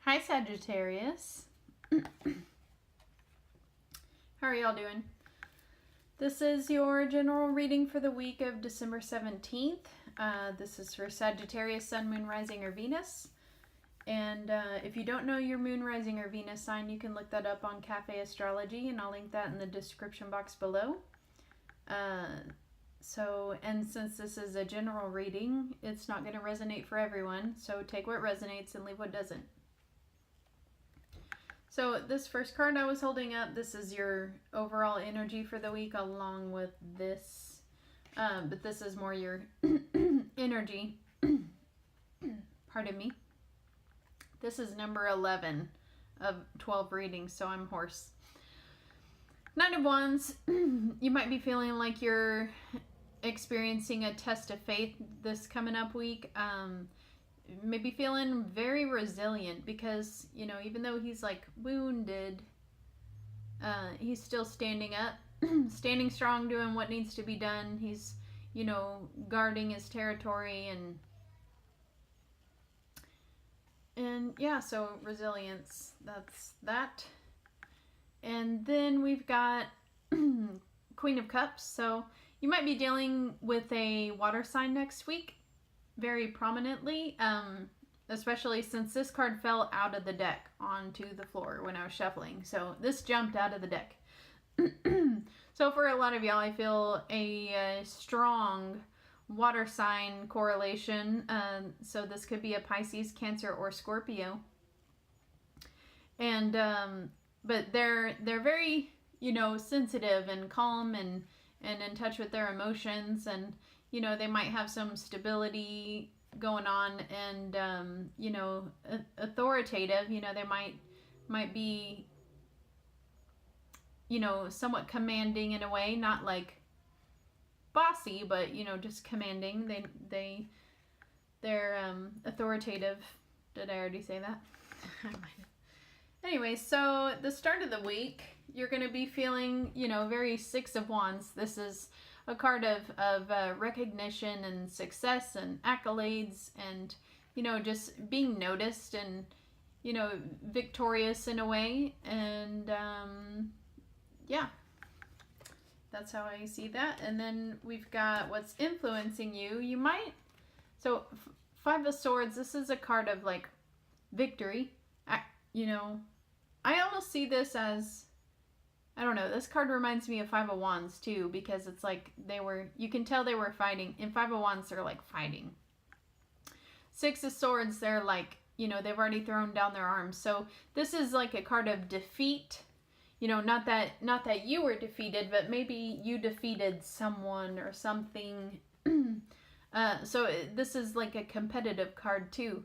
Hi, Sagittarius. How are y'all doing? This is your general reading for the week of December 17th. This is for Sagittarius, Sun, Moon, Rising, or Venus. And if you don't know your Moon, Rising, or Venus sign, you can look that up on Cafe Astrology, and I'll link that in the description box below. And since this is a general reading, it's not going to resonate for everyone, so take what resonates and leave what doesn't. So this first card I was holding up, this is your overall energy for the week along with this. But this is more your energy. Pardon me. This is number 11 of 12 readings, so I'm hoarse. Knight of Wands, you might be feeling like you're experiencing a test of faith this coming up week. Maybe feeling very resilient because, you know, even though he's like wounded, he's still standing up, standing strong, doing what needs to be done. He's, you know, guarding his territory and yeah, so resilience, that's that. And then we've got Queen of Cups. So you might be dealing with a water sign next week very prominently, especially since this card fell out of the deck onto the floor when I was shuffling. So this jumped out of the deck. So for a lot of y'all, I feel a strong water sign correlation. So this could be a Pisces, Cancer, or Scorpio. And but they're very, you know, sensitive and calm and in touch with their emotions, and you know, they might have some stability going on, and you know, authoritative. You know, they might be, you know, somewhat commanding in a way, not like bossy, but you know, just commanding. They're authoritative. Did I already say that? I might have. Anyway, so the start of the week, you're going to be feeling, you know, very Six of Wands. This is a card of recognition and success and accolades and, you know, just being noticed and, you know, victorious in a way. And yeah, that's how I see that. And then we've got what's influencing you. You might, so Five of Swords, this is a card of like victory. You know, I almost see this as, I don't know, this card reminds me of Five of Wands too, because it's like you can tell they were fighting. In Five of Wands, they're like fighting. Six of Swords, they're like, you know, they've already thrown down their arms. So this is like a card of defeat. You know, not that you were defeated, but maybe you defeated someone or something. So this is like a competitive card too.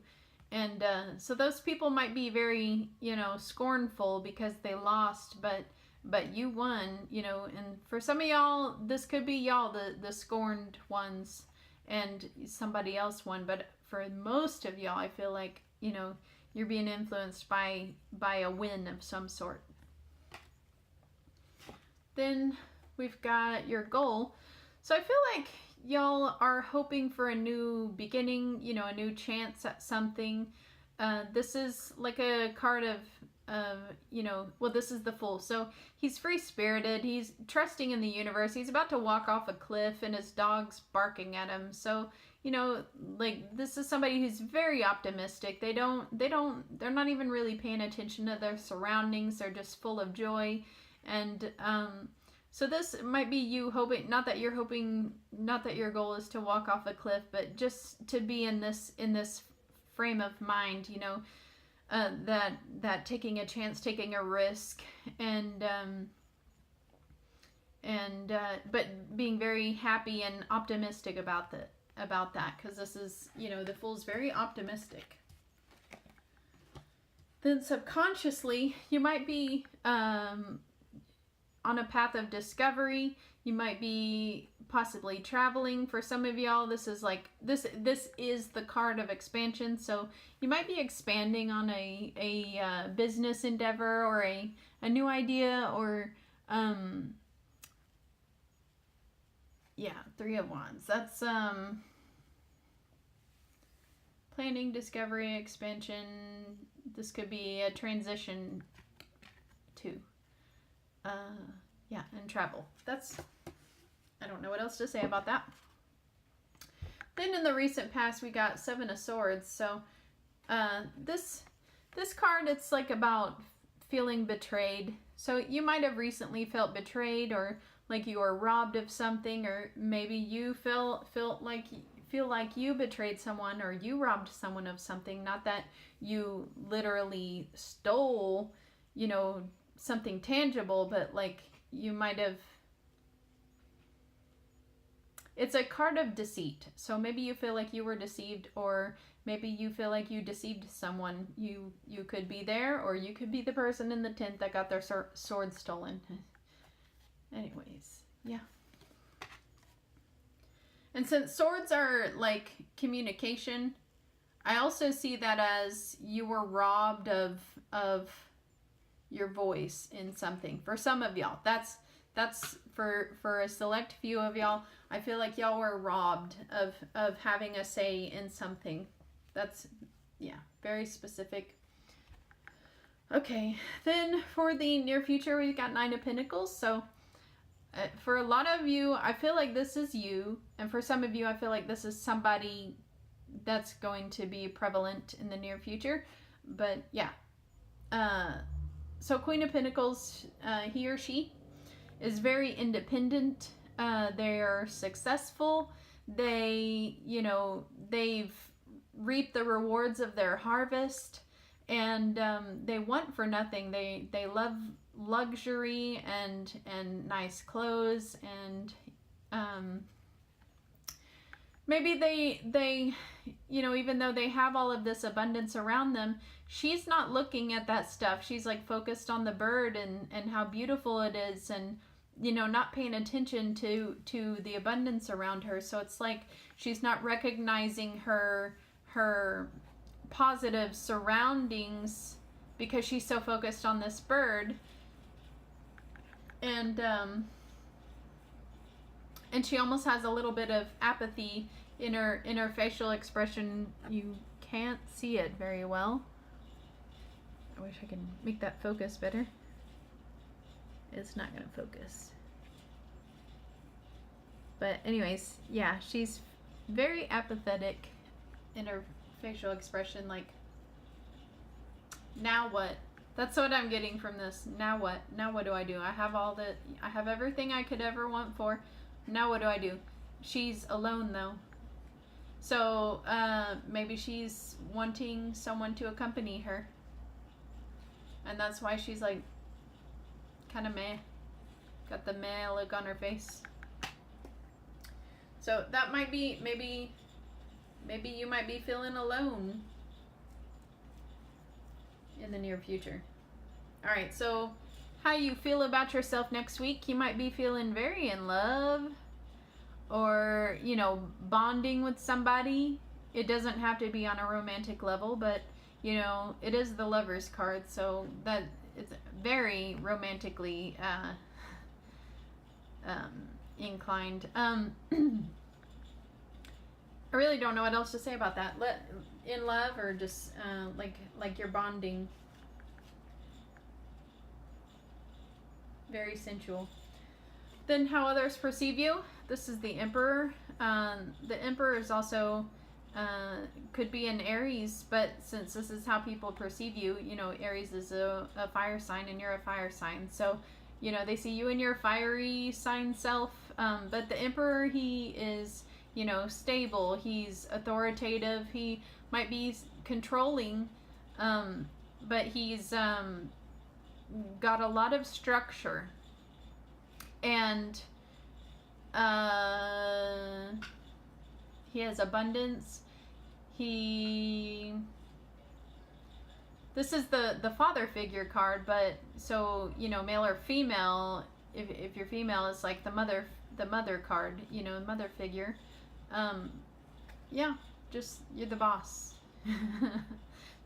And so those people might be very, you know, scornful because they lost, but you won, you know. And for some of y'all, this could be y'all, the scorned ones, and somebody else won. But for most of y'all, I feel like, you know, you're being influenced by a win of some sort. Then we've got your goal. So I feel like y'all are hoping for a new beginning, you know, a new chance at something. This is like a card of, you know, well, this is the Fool. So he's free-spirited. He's trusting in the universe. He's about to walk off a cliff and his dog's barking at him. So, you know, like this is somebody who's very optimistic. They're not even really paying attention to their surroundings. They're just full of joy. And, so this might be you hoping, not that your goal is to walk off a cliff, but just to be in this frame of mind, you know, that taking a chance, taking a risk, but being very happy and optimistic about that, because this is, you know, the Fool's very optimistic. Then subconsciously, you might be on a path of discovery. You might be possibly traveling. For some of y'all, this is like this is the card of expansion. So you might be expanding on a business endeavor or a new idea, or yeah, Three of Wands. That's planning, discovery, expansion, This could be a transition too. Yeah, and travel. I don't know what else to say about that. Then in the recent past, we got Seven of Swords. So this card, it's like about feeling betrayed. So you might have recently felt betrayed, or like you were robbed of something, or maybe you feel like you betrayed someone, or you robbed someone of something. Not that you literally stole, something tangible, but like you might have. It's a card of deceit. So maybe you feel like you were deceived, or maybe you feel like you deceived someone. You could be there, or you could be the person in the tent that got their sword stolen. Anyways, yeah. And since swords are like communication, I also see that as you were robbed of your voice in something. For some of y'all, that's for a select few of y'all. I feel like y'all were robbed of having a say in something. That's, yeah, very specific. Okay, then for the near future, we've got Nine of Pentacles. So for a lot of you, I feel like this is you. And for some of you, I feel like this is somebody that's going to be prevalent in the near future. But yeah. So Queen of Pentacles, he or she is very independent. They are successful. They've reaped the rewards of their harvest, and they want for nothing. They love luxury and nice clothes, and maybe they even though they have all of this abundance around them, she's not looking at that stuff. She's like focused on the bird and how beautiful it is, and not paying attention to the abundance around her. So it's like she's not recognizing her positive surroundings because she's so focused on this bird. And she almost has a little bit of apathy in her facial expression. You can't see it very well. I wish I could make that focus better. It's not going to focus. But anyways, yeah, she's very apathetic in her facial expression. Like, now what? That's what I'm getting from this. Now what? Now what do I do? I have everything I could ever want for. Now what do I do? She's alone though. So maybe she's wanting someone to accompany her. And that's why she's like kind of meh. Got the meh look on her face. So that might be, maybe you might be feeling alone in the near future. All right, so how you feel about yourself next week? You might be feeling very in love, or bonding with somebody. It doesn't have to be on a romantic level, but it is the Lover's card, so that it's very romantically inclined. I really don't know what else to say about that. In love, or just like you're bonding. Very sensual. Then how others perceive you. This is the Emperor. The Emperor is also could be an Aries, but since this is how people perceive you, Aries is a fire sign, and you're a fire sign. So, they see you in your fiery sign self. But the Emperor, he is, stable. He's authoritative. He might be controlling, but he's got a lot of structure. And he has abundance. This is the father figure card, but so, male or female, if you're female, it's like the mother card, mother figure. Yeah, just, you're the boss.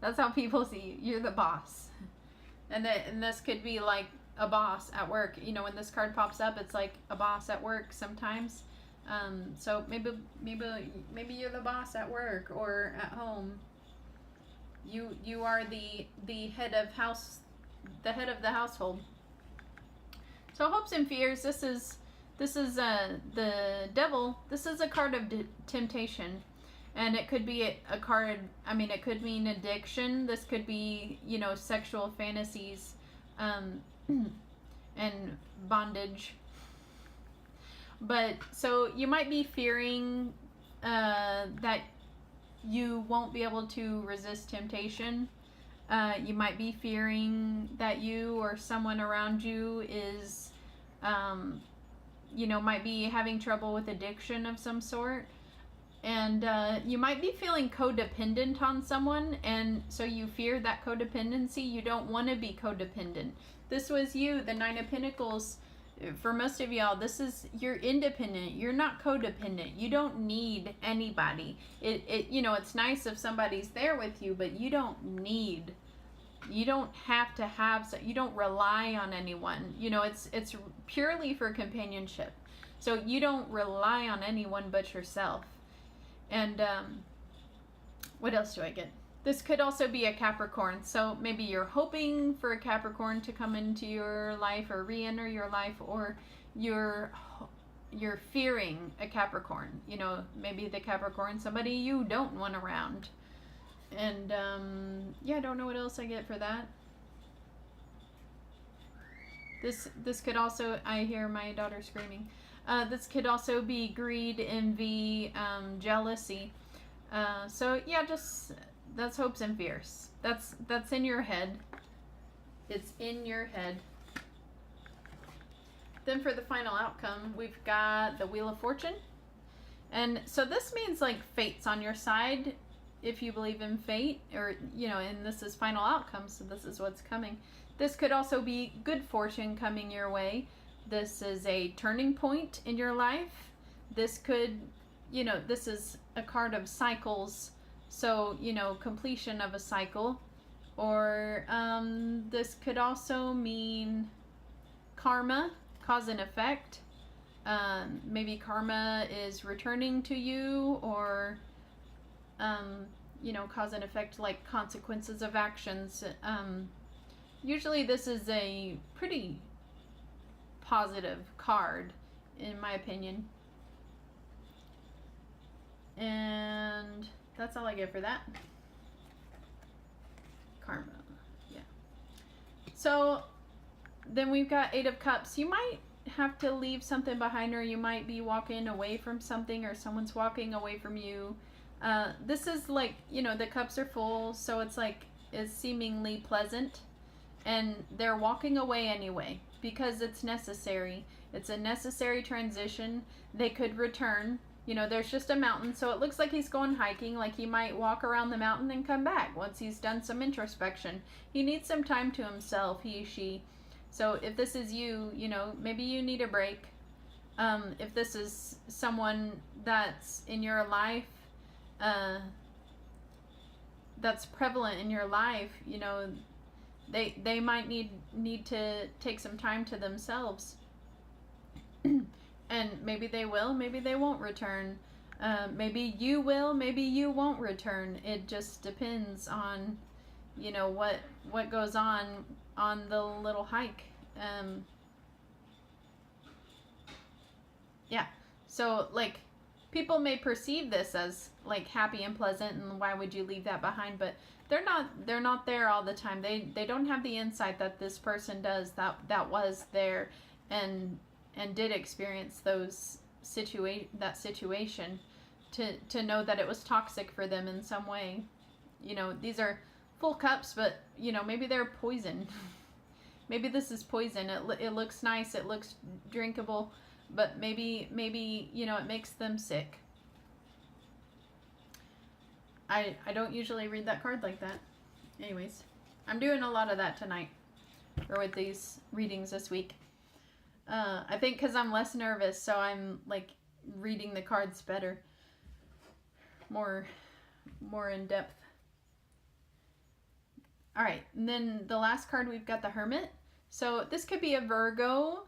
That's how people see you. You're the boss. And this could be like a boss at work. When this card pops up, it's like a boss at work sometimes. So maybe you're the boss at work or at home. You are the head of the head of the household. So hopes and fears. This is the devil. This is a card of temptation, and it could be a card. I mean, it could mean addiction. This could be, you know, sexual fantasies, and bondage. But so you might be fearing that you won't be able to resist temptation. You might be fearing that you or someone around you is, you know, might be having trouble with addiction of some sort. And you might be feeling codependent on someone, and so you fear that codependency. You don't want to be codependent. This was you, the Nine of Pentacles. For most of y'all, this is, you're independent. You're not codependent. You don't need anybody. You know, it's nice if somebody's there with you, but you don't have to have, you don't rely on anyone. You know, it's purely for companionship. So you don't rely on anyone but yourself. And what else do I get? This could also be a Capricorn. So maybe you're hoping for a Capricorn to come into your life or re-enter your life, or you're fearing a Capricorn. You know, maybe the Capricorn, somebody you don't want around. And yeah, I don't know what else I get for that. This could also, I hear my daughter screaming. This could also be greed, envy, jealousy. So yeah, just, that's hopes and fears. That's in your head. It's in your head. Then for the final outcome, we've got the Wheel of Fortune. And so this means like fate's on your side, if you believe in fate, or, you know, and this is final outcome, so this is what's coming. This could also be good fortune coming your way. This is a turning point in your life. This could, you know, this is a card of cycles. So, you know, completion of a cycle. Or this could also mean karma, cause and effect. Maybe karma is returning to you, or, you know, cause and effect, like consequences of actions. Usually this is a pretty positive card, in my opinion. And that's all I get for that. Karma, yeah. So then we've got Eight of Cups. You might have to leave something behind, or you might be walking away from something, or someone's walking away from you. This is like, you know, the cups are full, so it's like, it's seemingly pleasant, and they're walking away anyway because it's necessary. It's a necessary transition. They could return. You know, there's just a mountain, so it looks like he's going hiking. Like he might walk around the mountain and come back once he's done some introspection. He needs some time to himself, he, she. So if this is you, you know, maybe you need a break. If this is someone that's in your life, that's prevalent in your life, you know, they might need to take some time to themselves. And maybe they will, maybe they won't return. Maybe you will, maybe you won't return. It just depends on, you know, what goes on the little hike. Yeah. So like, people may perceive this as like happy and pleasant, and why would you leave that behind? But they're not there all the time. They don't have the insight that this person does, that was there and did experience that situation to know that it was toxic for them in some way. You know, these are full cups, but you know, maybe they're poison. Maybe this is poison. It looks nice, it looks drinkable, but maybe you know, it makes them sick. I don't usually read that card like that. Anyways, I'm doing a lot of that tonight, or with these readings this week. I think because I'm less nervous, so I'm like reading the cards better, more in depth. All right, and then the last card, we've got the Hermit. So this could be a Virgo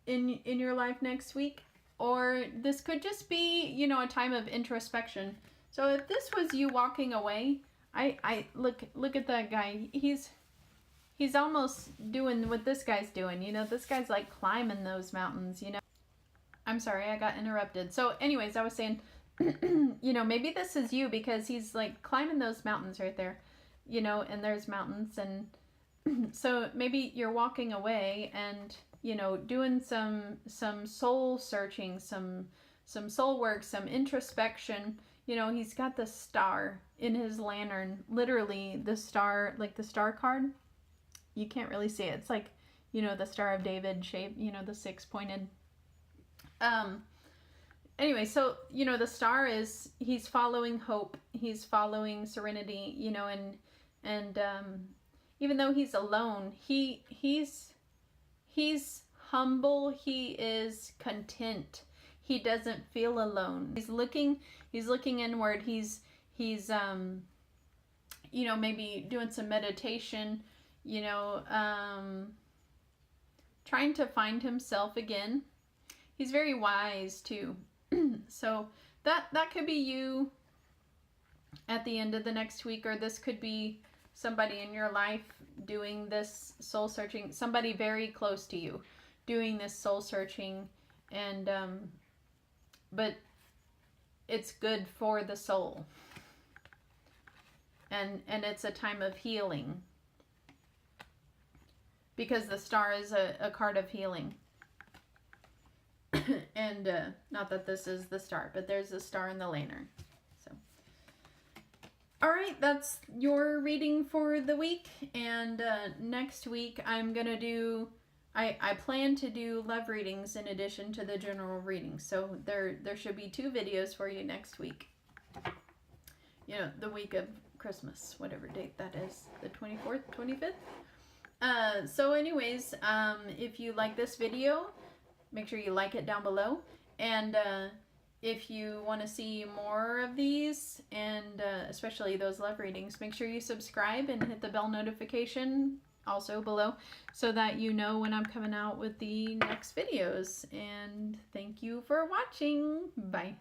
in your life next week, or this could just be, you know, a time of introspection. So if this was you walking away, I look at that guy. He's almost doing what this guy's doing. You know, this guy's like climbing those mountains, you know. I'm sorry, I got interrupted. So anyways, I was saying, you know, maybe this is you because he's like climbing those mountains right there, you know, and there's mountains. And so maybe you're walking away and, you know, doing some soul searching, some soul work, some introspection. You know, he's got the star in his lantern, literally the star, like the star card. You can't really see it. It's like, you know, the Star of David shape, you know, the 6-pointed. Anyway, so, you know, the star is, he's following hope. He's following serenity, you know, and even though he's alone, he's humble. He is content. He doesn't feel alone. He's looking inward. He's you know, maybe doing some meditation, you know, trying to find himself again. He's very wise too. So that could be you at the end of the next week, or this could be somebody in your life doing this soul searching, somebody very close to you doing this soul searching. And but it's good for the soul, and it's a time of healing, because the star is a card of healing. And not that this is the star, but there's a star in the lantern. So all right, that's your reading for the week. And next week I'm gonna do, I plan to do love readings in addition to the general readings. So there should be 2 videos for you next week. You know, the week of Christmas, whatever date that is, the 24th, 25th. So anyways, if you like this video, make sure you like it down below. And if you want to see more of these, and especially those love readings, make sure you subscribe and hit the bell notification also below, so that you know when I'm coming out with the next videos. And thank you for watching. Bye.